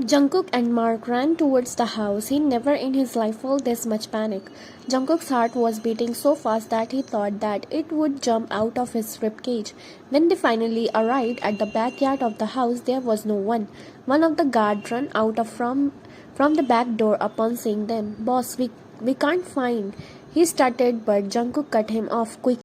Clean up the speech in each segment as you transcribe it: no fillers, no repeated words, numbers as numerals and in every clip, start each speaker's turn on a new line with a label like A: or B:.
A: Jungkook and Mark ran towards the house. He never in his life felt this much panic. Jungkook's heart was beating so fast that he thought that it would jump out of his ribcage. When they finally arrived at the backyard of the house, there was no one. One of the guards ran out from the back door upon seeing them. Boss, we can't find. He started, but Jungkook cut him off quickly.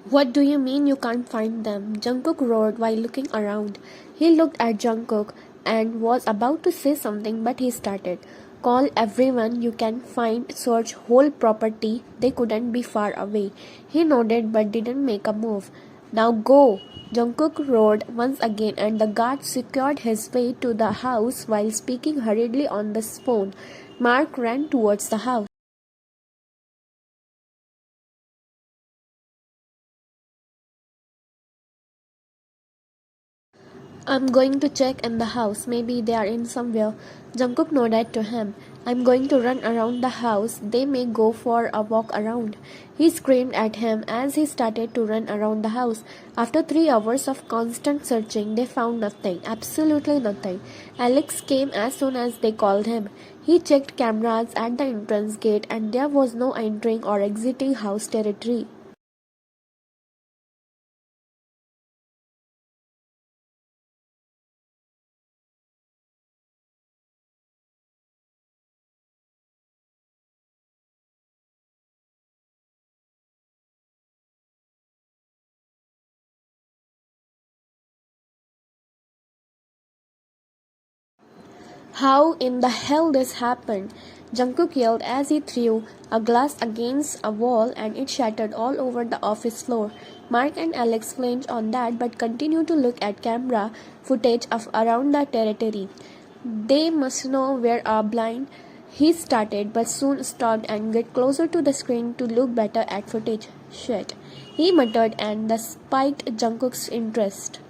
A: What do you mean you can't find them? Jungkook roared while looking around. He looked at Jungkook and was about to say something, but he started. Call everyone you can find, search whole property. They couldn't be far away. He nodded but didn't make a move. Now go! Jungkook roared once again and the guard secured his way to the house while speaking hurriedly on the phone. Mark ran towards the house. I'm going to check in the house. Maybe they are in somewhere. Jungkook nodded to him. I'm going to run around the house. They may go for a walk around. He screamed at him as he started to run around the house. After 3 hours of constant searching, they found nothing. Absolutely nothing. Alex came as soon as they called him. He checked cameras at the entrance gate and there was no entering or exiting house territory. How in the hell this happened? Jungkook yelled as he threw a glass against a wall and it shattered all over the office floor. Mark and Alex flinched on that but continued to look at camera footage of around the territory. They must know we're blind. He started but soon stopped and get closer to the screen to look better at footage. Shit, he muttered and that spiked Jungkook's interest.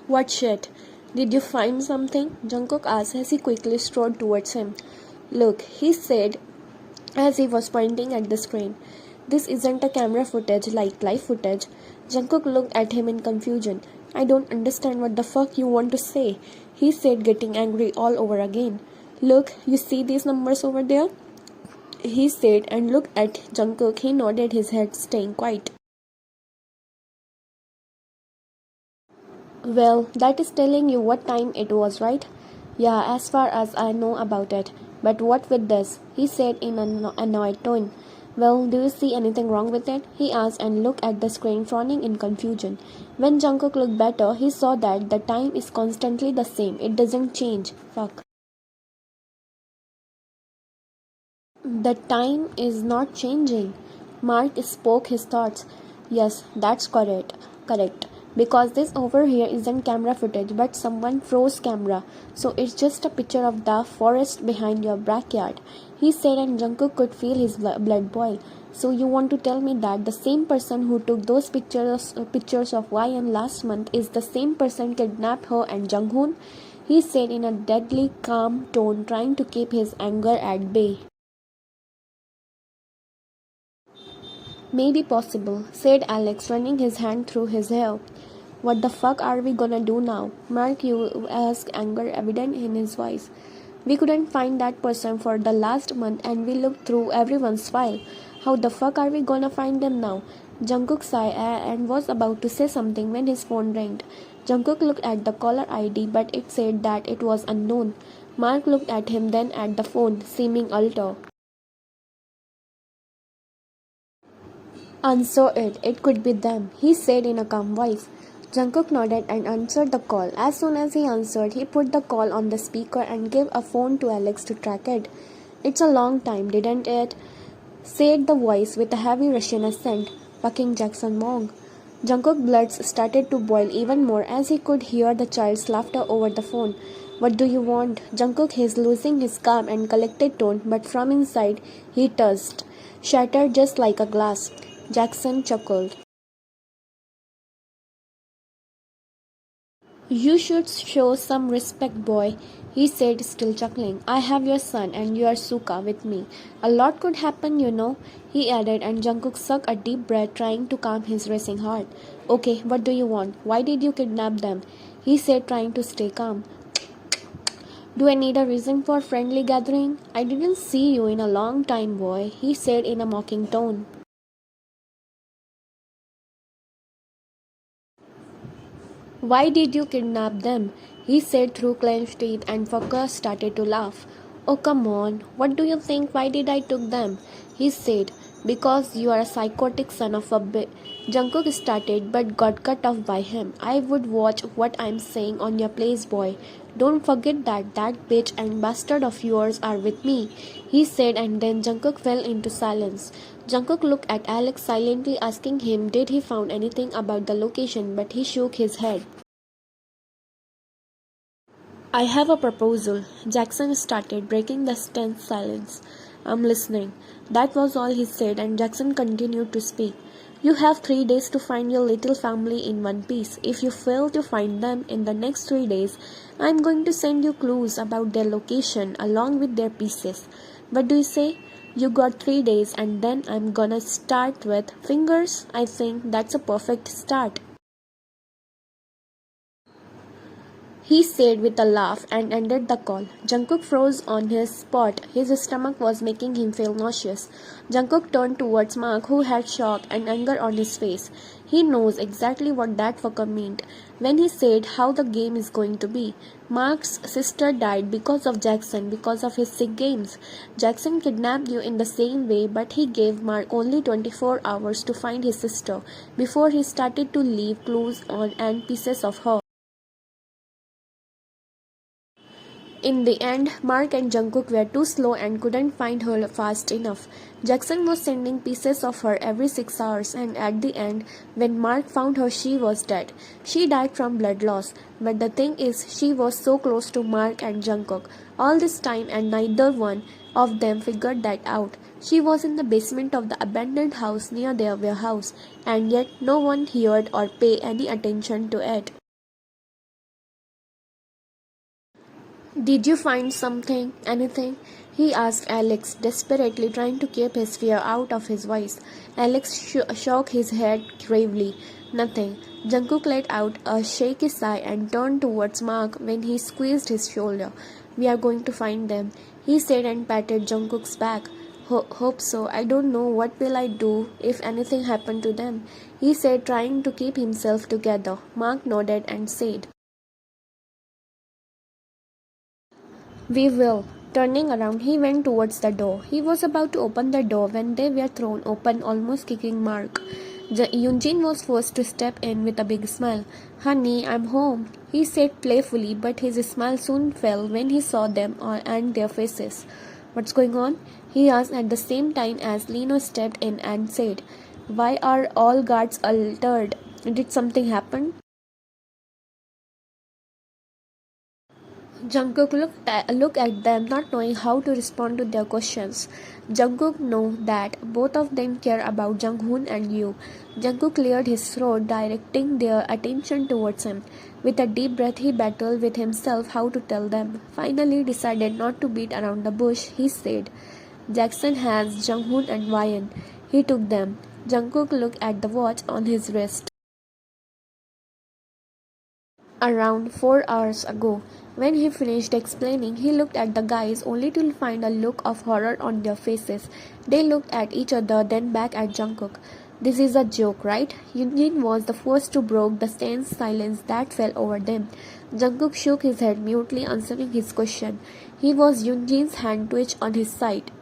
A: What shit? Did you find something? Jungkook asked as he quickly strode towards him. Look, he said as he was pointing at the screen. This isn't a camera footage like live footage. Jungkook looked at him in confusion. I don't understand what the fuck you want to say, he said, getting angry all over again. Look, you see these numbers over there? He said and looked at Jungkook. He nodded his head, staying quiet. Well, that is telling you what time it was, right? Yeah, as far as I know about it. But what with this? He said in an annoyed tone. Well, do you see anything wrong with it? He asked and looked at the screen, frowning in confusion. When Jungkook looked better, he saw that the time is constantly the same. It doesn't change. Fuck. The time is not changing. Mark spoke his thoughts. Yes, that's correct. Correct. Because this over here isn't camera footage, but someone froze camera. So it's just a picture of the forest behind your backyard. He said and Jungkook could feel his blood boil. So you want to tell me that the same person who took those pictures of YN last month is the same person kidnapped her and Junghoon? He said in a deadly calm tone, trying to keep his anger at bay. Maybe possible, said Alex, running his hand through his hair. What the fuck are we gonna do now? Mark you asked, anger evident in his voice. We couldn't find that person for the last month and we looked through everyone's file. How the fuck are we gonna find them now? Jungkook sighed and was about to say something when his phone rang. Jungkook looked at the caller ID but it said that it was unknown. Mark looked at him then at the phone, seeming altered. Answer it. It could be them, he said in a calm voice. Jungkook nodded and answered the call. As soon as he answered, he put the call on the speaker and gave a phone to Alex to track it. It's a long time, didn't it? Said the voice with a heavy Russian accent. Fucking Jackson Wong. Jungkook's blood started to boil even more as he could hear the child's laughter over the phone. What do you want? Jungkook is losing his calm and collected tone, but from inside he tussed, shattered just like a glass. Jackson chuckled. You should show some respect, boy. he said, still chuckling. I have your son and your Suka with me. A lot could happen, you know, he added, and Jungkook sucked a deep breath, trying to calm his racing heart. Okay, what do you want? Why did you kidnap them? He said, trying to stay calm. Do I need a reason for friendly gathering? I didn't see you in a long time, boy, he said in a mocking tone. Why did you kidnap them? He said through clenched teeth, and Fucker started to laugh. Oh, come on. What do you think? Why did I took them? He said. Because you are a psychotic son of a bitch. Jungkook started but got cut off by him. I would watch what I'm saying on your place, boy. Don't forget that bitch and bastard of yours are with me, he said, and then Jungkook fell into silence. Jungkook looked at Alex silently, asking him did he found anything about the location, but he shook his head. I have a proposal. Jackson started, breaking the tense silence. I'm listening. That was all he said, and Jackson continued to speak. You have 3 days to find your little family in one piece. If you fail to find them in the next 3 days, I'm going to send you clues about their location along with their pieces. What do you say? You got 3 days, and then I'm gonna start with fingers. I think that's a perfect start, he said with a laugh, and ended the call. Jungkook froze on his spot. His stomach was making him feel nauseous. Jungkook turned towards Mark, who had shock and anger on his face. He knows exactly what that fucker meant when he said how the game is going to be. Mark's sister died because of Jackson, because of his sick games. Jackson kidnapped you in the same way, but he gave Mark only 24 hours to find his sister before he started to leave clues on and pieces of her. In the end, Mark and Jungkook were too slow and couldn't find her fast enough. Jackson was sending pieces of her every 6 hours, and at the end, when Mark found her, she was dead. She died from blood loss. But the thing is, she was so close to Mark and Jungkook all this time, and neither one of them figured that out. She was in the basement of the abandoned house near their warehouse, and yet no one heard or paid any attention to it. Did you find something? Anything? He asked Alex, desperately trying to keep his fear out of his voice. Alex shook his head gravely. Nothing. Jungkook let out a shaky sigh and turned towards Mark when he squeezed his shoulder. We are going to find them, he said, and patted Jungkook's back. Hope so. I don't know what will I do if anything happened to them, he said, trying to keep himself together. Mark nodded and said, We will. Turning around, he went towards the door. He was about to open the door when they were thrown open, almost kicking Mark. Hyunjin was forced to step in with a big smile. Honey, I'm home, he said playfully, but his smile soon fell when he saw them and their faces. What's going on? He asked at the same time as Lino stepped in and said, Why are all guards altered? Did something happen? Jungkook looked at them, not knowing how to respond to their questions. Jungkook knew that both of them care about Junghoon and you. Jungkook cleared his throat, directing their attention towards him. With a deep breath, he battled with himself how to tell them. Finally, decided not to beat around the bush, he said, Jackson has Junghoon and Wyan. He took them. Jungkook looked at the watch on his wrist. Around 4 hours ago. When he finished explaining, he looked at the guys only to find a look of horror on their faces. They looked at each other, then back at Jungkook. This is a joke, right? Hyunjin was the first to break the tense silence that fell over them. Jungkook shook his head, mutely answering his question. He was Hyunjin's hand twitched on his side.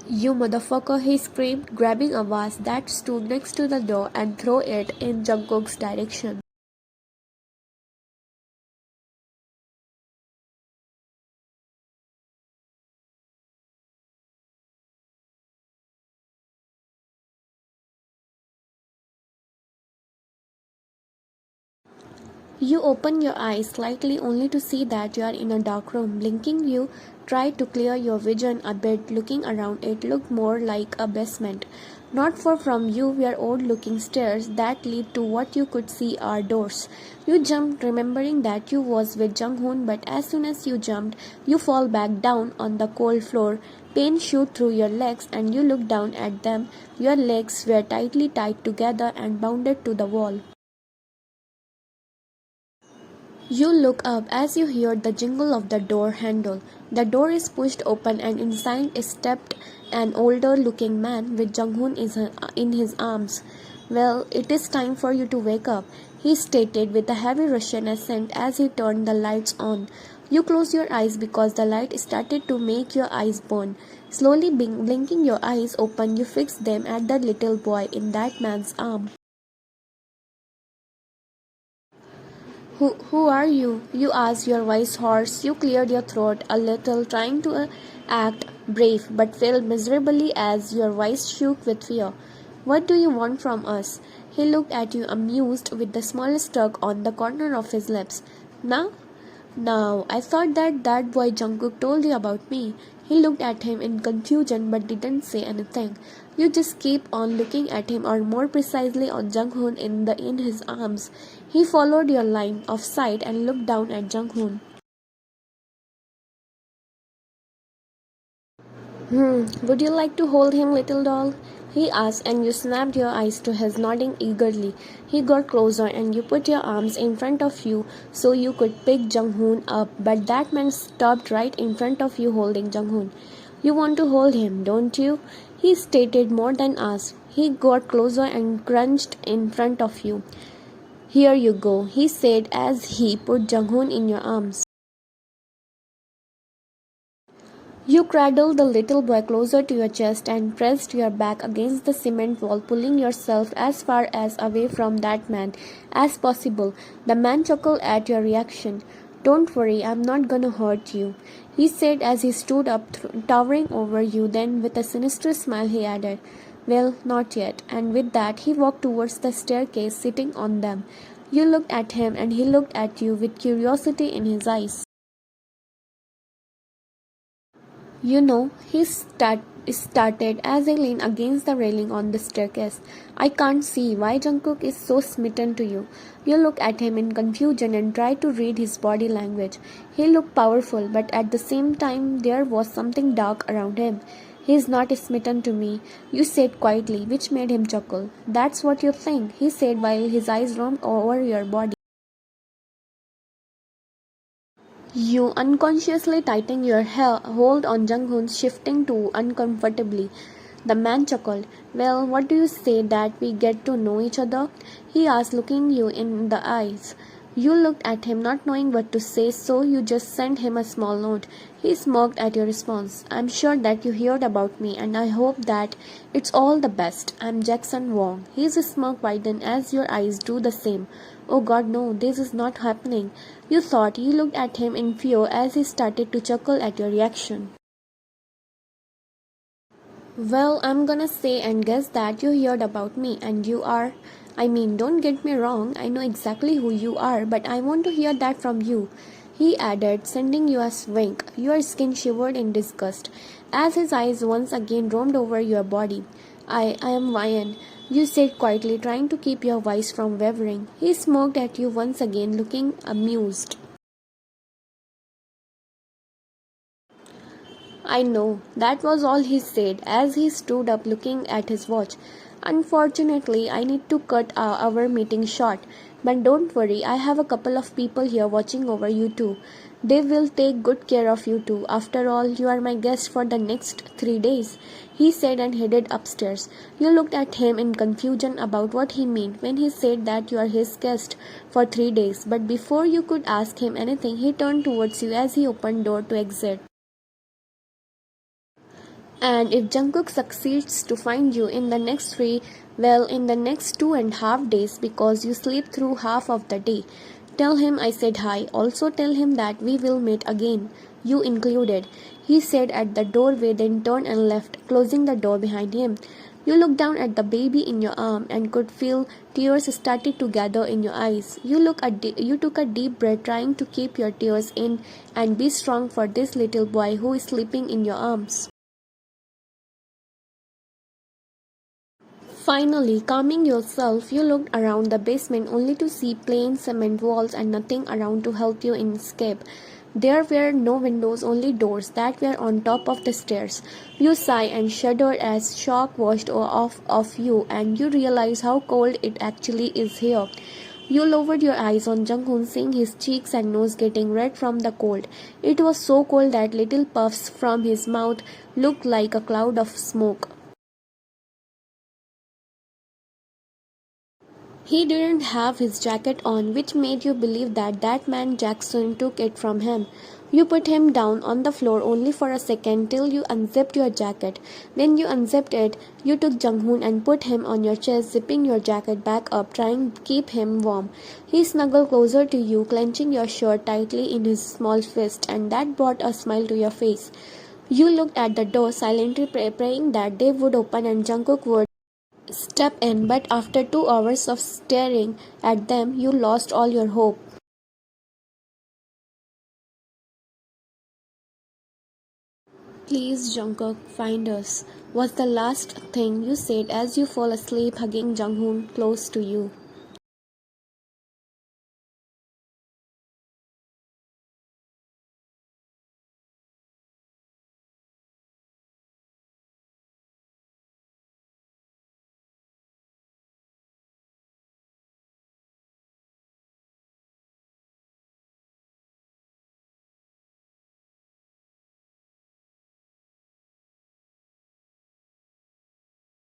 A: You motherfucker, he screamed, grabbing a vase that stood next to the door and threw it in Jungkook's direction. You open your eyes slightly only to see that you are in a dark room. Blinking, you try to clear your vision a bit. Looking around, it looked more like a basement. Not far from you were odd-looking stairs that lead to what you could see are doors. You jumped, remembering that you was with Jung-hoon, but as soon as you jumped, you fall back down on the cold floor. Pain shoot through your legs, and you look down at them. Your legs were tightly tied together and bounded to the wall. You look up as you hear the jingle of the door handle. The door is pushed open and inside stepped an older-looking man with Jung-hoon in his arms. "Well, it is time for you to wake up," he stated with a heavy Russian accent as he turned the lights on. You close your eyes because the light started to make your eyes burn. Slowly blinking your eyes open, you fix them at the little boy in that man's arm. Who are you?" you asked, your voice hoarse. You cleared your throat a little, trying to act brave, but failed miserably as your voice shook with fear. "What do you want from us?" He looked at you, amused, with the smile stuck on the corner of his lips. "Now? Now, I thought that boy Jungkook told you about me." He looked at him in confusion but didn't say anything. You just keep on looking at him, or more precisely on Jung-hoon in his arms. He followed your line of sight and looked down at Jung-hoon. Would you like to hold him, little doll?" he asked, and you snapped your eyes to his, nodding eagerly. He got closer and you put your arms in front of you so you could pick Jung-hoon up, but that man stopped right in front of you holding Jung-hoon. "You want to hold him, don't you?" he stated, more than asked. He got closer and crunched in front of you. "Here you go," he said as he put Jung-hoon in your arms. You cradled the little boy closer to your chest and pressed your back against the cement wall, pulling yourself as far as away from that man as possible. The man chuckled at your reaction. "Don't worry, I'm not gonna hurt you," he said as he stood up, towering over you. Then, with a sinister smile, he added, "Well, not yet." And with that, he walked towards the staircase, sitting on them. You looked at him, and he looked at you with curiosity in his eyes. "You know," he started as he leaned against the railing on the staircase, "I can't see why Jungkook is so smitten to you." You looked at him in confusion and tried to read his body language. He looked powerful, but at the same time there was something dark around him. "He's not smitten to me," you said quietly, which made him chuckle. "That's what you think," he said while his eyes roamed over your body. You unconsciously tightened your hold on Jung-hoon's, shifting too uncomfortably. The man chuckled. "Well, what do you say that we get to know each other?" he asked, looking you in the eyes. You looked at him, not knowing what to say, so you just sent him a small note. He smirked at your response. "I'm sure that you heard about me, and I hope that it's all the best. I'm Jackson Wong." His smirk widened as your eyes do the same. "Oh God, no, this is not happening," you thought. You looked at him in fear as he started to chuckle at your reaction. "Well, I'm gonna say and guess that you heard about me, and you are. I mean, don't get me wrong, I know exactly who you are, but I want to hear that from you," he added, sending you a wink. Your skin shivered in disgust as his eyes once again roamed over your body. I am Ryan," you said quietly, trying to keep your voice from wavering. He smirked at you once again, looking amused. "I know," that was all he said as he stood up, looking at his watch. "Unfortunately, I need to cut our meeting short. But don't worry, I have a couple of people here watching over you too. They will take good care of you too. After all, you are my guest for the next 3 days," he said and headed upstairs. You looked at him in confusion about what he meant when he said that you are his guest for 3 days. But before you could ask him anything, he turned towards you as he opened door to exit. "And if Jungkook succeeds to find you in the next in the next 2.5 days, because you sleep through half of the day, tell him I said hi. Also tell him that we will meet again, you included," he said at the doorway, then turned and left, closing the door behind him. You looked down at the baby in your arm and could feel tears started to gather in your eyes. You took a deep breath, trying to keep your tears in and be strong for this little boy who is sleeping in your arms. Finally, calming yourself, you looked around the basement only to see plain cement walls and nothing around to help you in escape. There were no windows, only doors that were on top of the stairs. You sighed and shuddered as shock washed off of you and you realized how cold it actually is here. You lowered your eyes on Jung-hoon, seeing his cheeks and nose getting red from the cold. It was so cold that little puffs from his mouth looked like a cloud of smoke. He didn't have his jacket on, which made you believe that that man Jackson took it from him. You put him down on the floor only for a second till you unzipped your jacket. When you unzipped it, you took Jung-hoon and put him on your chest, zipping your jacket back up, trying to keep him warm. He snuggled closer to you, clenching your shirt tightly in his small fist, and that brought a smile to your face. You looked at the door, silently praying that they would open and Jungkook would step in, but after 2 hours of staring at them, you lost all your hope. Please, Jungkook, find us, was the last thing you said as you fall asleep hugging Junghoon close to you.